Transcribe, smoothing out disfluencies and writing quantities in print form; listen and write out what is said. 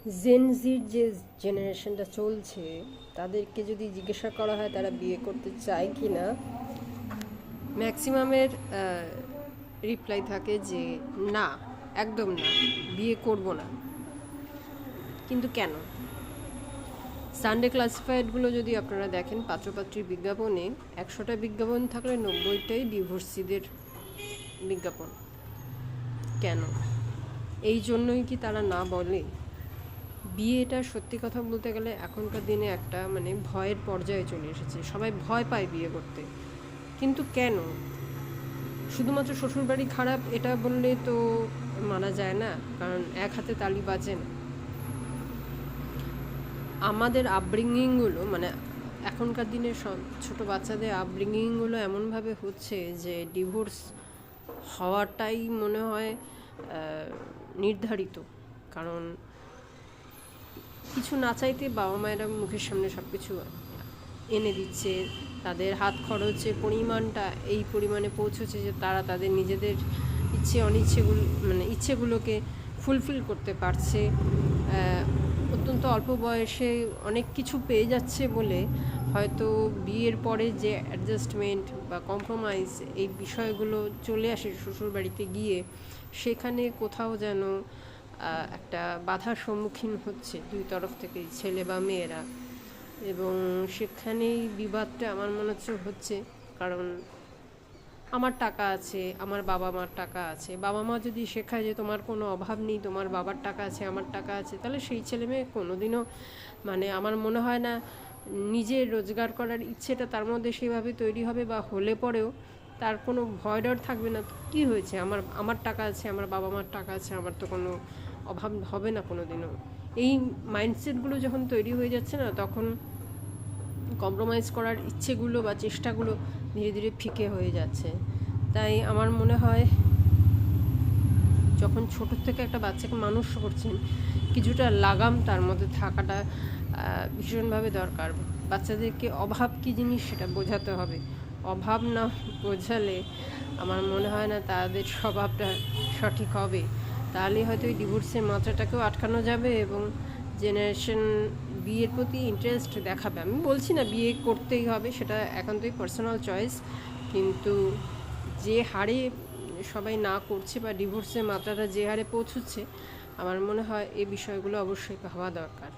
জেনজির যে জেনারেশনটা চলছে তাদেরকে যদি জিজ্ঞাসা করা হয় তারা বিয়ে করতে চায় কি না, ম্যাক্সিমামের রিপ্লাই থাকে যে না, একদম না, বিয়ে করব না। কিন্তু কেন? সানডে ক্লাসিফাইডগুলো যদি আপনারা দেখেন, পাত্রপাত্রীর বিজ্ঞাপনে 100টা বিজ্ঞাপন থাকলে 90টাই ডিভোর্সিদের বিজ্ঞাপন। কেন? এই জন্যই কি তারা না বলে? বিয়েটা সত্যি কথা বলতে গেলে এখনকার দিনে একটা ভয়ের পর্যায়ে চলে এসেছে। সবাই ভয় পায় বিয়ে করতে। কিন্তু কেন? শুধুমাত্র শ্বশুরবাড়ি খারাপ এটা বললে তো মানা যায় না, কারণ এক হাতে তালি বাজে না। আমাদের আপব্রিঙ্গিংগুলো এখনকার দিনে সব ছোটো বাচ্চাদের আপব্রিঙ্গিংগুলো এমনভাবে হচ্ছে যে ডিভোর্স হওয়াটাই মনে হয় নির্ধারিত। কারণ কিছু না চাইতে বাবা মায়েরা মুখের সামনে সব কিছু এনে দিচ্ছে, তাদের হাত খরচের পরিমাণটা এই পরিমাণে পৌঁছেছে যে তারা তাদের নিজেদের ইচ্ছেগুলোকে ফুলফিল করতে পারছে। অত্যন্ত অল্প বয়সে অনেক কিছু পেয়ে যাচ্ছে বলে হয়তো বিয়ের পরে যে অ্যাডজাস্টমেন্ট বা কম্প্রোমাইজ এই বিষয়গুলো চলে আসে শ্বশুরবাড়িতে গিয়ে, সেখানে কোথাও যেন একটা বাধার সম্মুখীন হচ্ছে দুই তরফ থেকে, ছেলে বা মেয়েরা। এবং সেখানেই বিবাদটা আমার মনে হচ্ছে। কারণ আমার টাকা আছে, আমার বাবা মার টাকা আছে, বাবা মা যদি শেখায় যে তোমার কোনো অভাব নেই, তোমার বাবার টাকা আছে, আমার টাকা আছে, তাহলে সেই ছেলে মেয়ে কোনোদিনও আমার মনে হয় না নিজের রোজগার করার ইচ্ছেটা তার মধ্যে সেভাবে তৈরি হবে, বা হলে পরেও তার কোনো ভয় ডর থাকবে না। কি হয়েছে, আমার টাকা আছে, আমার বাবা মার টাকা আছে, আমার তো কোনো অভাব হবে না কোনো দিনও। এই মাইন্ডসেটগুলো যখন তৈরি হয়ে যাচ্ছে না, তখন কম্প্রোমাইজ করার ইচ্ছেগুলো বা চেষ্টাগুলো ধীরে ধীরে ফিকে হয়ে যাচ্ছে। তাই আমার মনে হয় যখন ছোটোর থেকে একটা বাচ্চাকে মানুষ করছেন, কিছুটা লাগাম তার মধ্যে থাকাটা ভীষণভাবে দরকার। বাচ্চাদেরকে অভাব কী জিনিস সেটা বোঝাতে হবে। অভাব না বোঝালে আমার মনে হয় না তাদের স্বভাবটা সঠিক হবে। তাহলে হয়তো এই ডিভোর্সের মাত্রাটাকেও আটকানো যাবে এবং জেনারেশন বিয়ের প্রতি ইন্টারেস্ট দেখাবে। আমি বলছি না বিয়ে করতেই হবে, সেটা একান্তই পার্সোনাল চয়েস, কিন্তু যে হারে সবাই না করছে বা ডিভোর্সের মাত্রাটা যে হারে পৌঁছচ্ছে, আমার মনে হয় এই বিষয়গুলো অবশ্যই ভাবা দরকার।